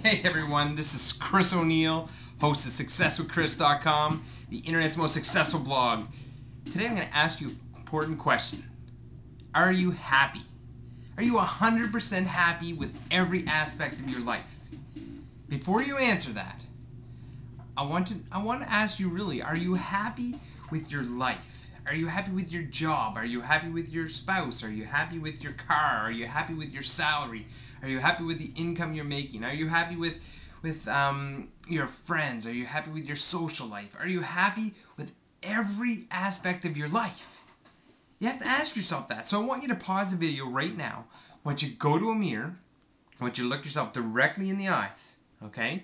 Hey everyone, this is Chris O'Neill, host of SuccessWithChris.com, the internet's most successful blog. Today I'm going to ask you an important question. Are you happy? Are you 100% happy with every aspect of your life? Before you answer that, I want to ask you really, are you happy with your life? Are you happy with your job? Are you happy with your spouse? Are you happy with your car? Are you happy with your salary? Are you happy with the income you're making? Are you happy with your friends? Are you happy with your social life? Are you happy with every aspect of your life? You have to ask yourself that. So I want you to pause the video right now. I want you to go to a mirror. I want you to look yourself directly in the eyes, okay?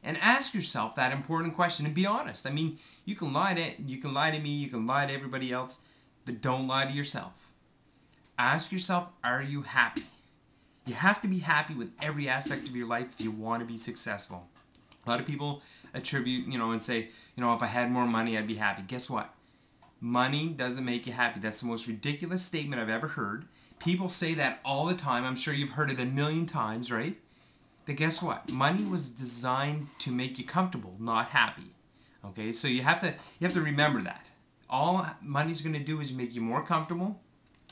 And ask yourself that important question and be honest. I mean, you can lie to me, you can lie to everybody else, but don't lie to yourself. Ask yourself, are you happy? You have to be happy with every aspect of your life if you want to be successful. A lot of people attribute, and say, if I had more money, I'd be happy. Guess what? Money doesn't make you happy. That's the most ridiculous statement I've ever heard. People say that all the time. I'm sure you've heard it a million times, right? But guess what? Money was designed to make you comfortable, not happy. Okay, so you have to remember that. All money's going to do is make you more comfortable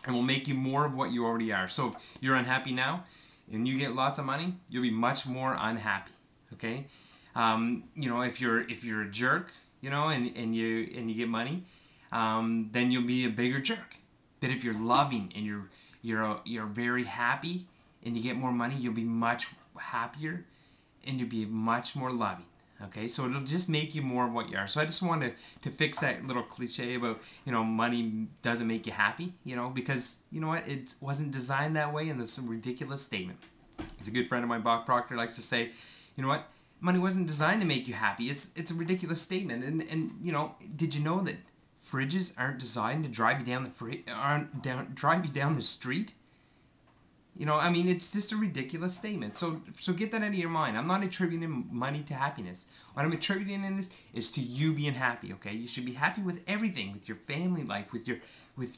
and will make you more of what you already are. So if you're unhappy now and you get lots of money, you'll be much more unhappy. Okay? If you're a jerk, and you get money, then you'll be a bigger jerk. But if you're loving and you're very happy and you get more money, you'll be much happier and you'll be much more loving. Okay, so it'll just make you more of what you are. So I just wanted to fix that little cliche about, money doesn't make you happy, because, it wasn't designed that way, and that's a ridiculous statement. As a good friend of mine, Bob Proctor, likes to say, money wasn't designed to make you happy. It's a ridiculous statement. And did you know that fridges aren't designed to drive you down the street? It's just a ridiculous statement. So get that out of your mind. I'm not attributing money to happiness. What I'm attributing in this is to you being happy, okay? You should be happy with everything, with your family life, with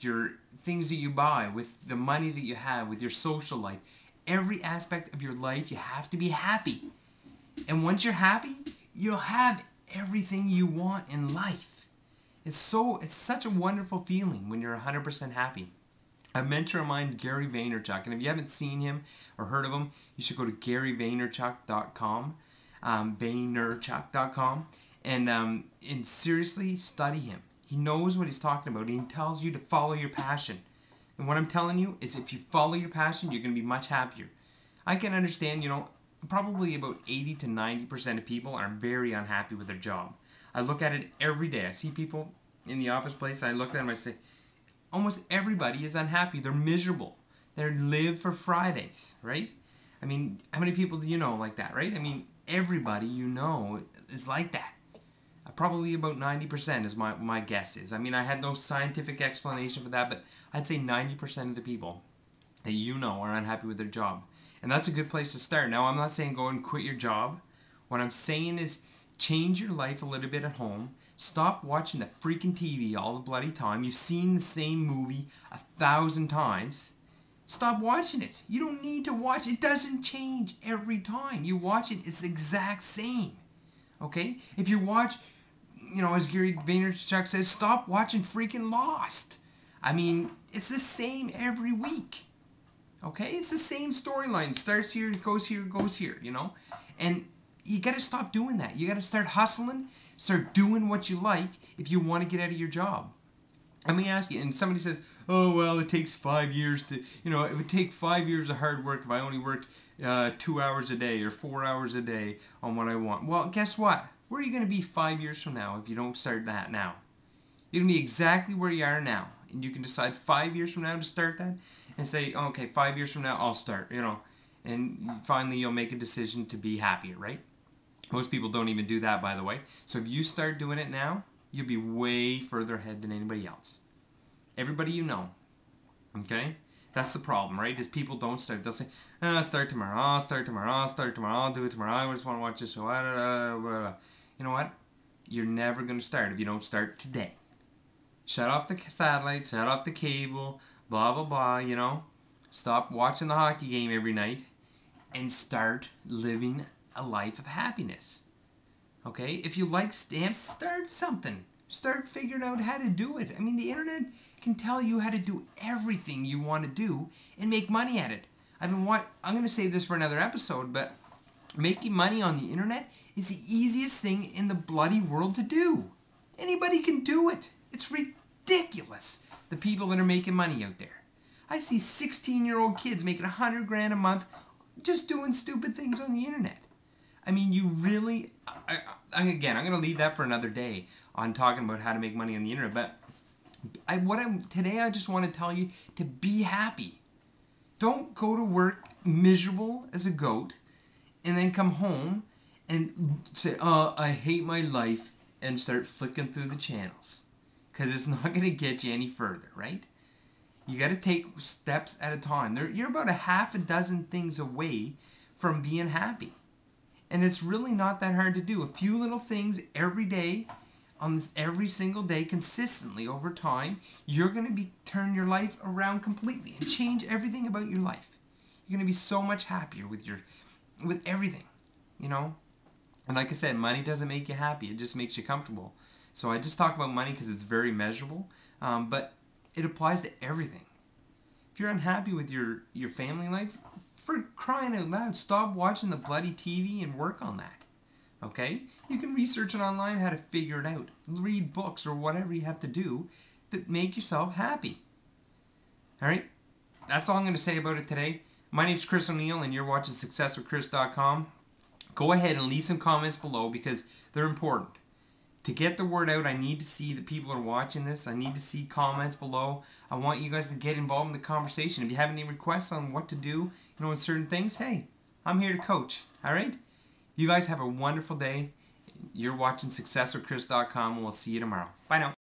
your things that you buy, with the money that you have, with your social life. Every aspect of your life, you have to be happy. And once you're happy, you'll have everything you want in life. It's such a wonderful feeling when you're 100% happy. A mentor of mine, Gary Vaynerchuk, and if you haven't seen him or heard of him, you should go to GaryVaynerchuk.com, Vaynerchuk.com, and seriously study him. He knows what he's talking about. He tells you to follow your passion. And what I'm telling you is if you follow your passion, you're going to be much happier. I can understand, probably about 80 to 90% of people are very unhappy with their job. I look at it every day. I see people in the office place, I look at them, I say, almost everybody is unhappy. They're miserable. They live for Fridays, right? I mean, how many people do you know like that, right? I mean, everybody you know is like that. Probably about 90% is my guess is. I mean, I had no scientific explanation for that, but I'd say 90% of the people that you know are unhappy with their job. And that's a good place to start. Now, I'm not saying go and quit your job. What I'm saying is change your life a little bit at home. Stop watching the freaking TV all the bloody time. You've seen the same movie 1,000 times. Stop watching it. You don't need to watch it. It doesn't change every time. You watch it, it's the exact same. Okay? If you watch, as Gary Vaynerchuk says, stop watching freaking Lost. I mean, it's the same every week. Okay? It's the same storyline. Starts here, goes here, And you got to stop doing that. You got to start hustling. Start doing what you like if you want to get out of your job. Let me ask you, and somebody says, oh, well, it takes 5 years to, it would take 5 years of hard work if I only worked 2 hours a day or 4 hours a day on what I want. Well, guess what? Where are you going to be 5 years from now if you don't start that now? You're going to be exactly where you are now. And you can decide 5 years from now to start that and say, oh, okay, 5 years from now, I'll start, And finally, you'll make a decision to be happier, right? Most people don't even do that, by the way. So if you start doing it now, you'll be way further ahead than anybody else. Everybody you know. Okay? That's the problem, right? Is people don't start. They'll say, oh, I'll start tomorrow, I'll start tomorrow, I'll do it tomorrow, I just want to watch this show. You know what? You're never going to start if you don't start today. Shut off the satellite, shut off the cable, blah, blah, blah, Stop watching the hockey game every night and start living a life of happiness. Okay? If you like stamps, start something. Start figuring out how to do it. I mean, the internet can tell you how to do everything you want to do and make money at it. I'm going to save this for another episode, but making money on the internet is the easiest thing in the bloody world to do. Anybody can do it. It's ridiculous, the people that are making money out there. I see 16-year-old kids making $100,000 a month just doing stupid things on the internet. I mean, you really... Again, I'm going to leave that for another day on talking about how to make money on the internet. But today I just want to tell you to be happy. Don't go to work miserable as a goat and then come home and say, oh, I hate my life, and start flicking through the channels. Because it's not going to get you any further, right? You got to take steps at a time. You're about a half a dozen things away from being happy. And it's really not that hard to do. A few little things every day, every single day, consistently over time, you're going to turn your life around completely and change everything about your life. You're going to be so much happier with everything, you know? And like I said, money doesn't make you happy. It just makes you comfortable. So I just talk about money because it's very measurable, but it applies to everything. If you're unhappy with your family life, for crying out loud, stop watching the bloody TV and work on that. Okay? You can research it online how to figure it out. Read books or whatever you have to do that make yourself happy. Alright? That's all I'm going to say about it today. My name's Chris O'Neill and you're watching SuccessWithChris.com. Go ahead and leave some comments below because they're important. To get the word out, I need to see that people are watching this. I need to see comments below. I want you guys to get involved in the conversation. If you have any requests on what to do, in certain things, hey, I'm here to coach. All right? You guys have a wonderful day. You're watching SuccessWithChris.com, and we'll see you tomorrow. Bye now.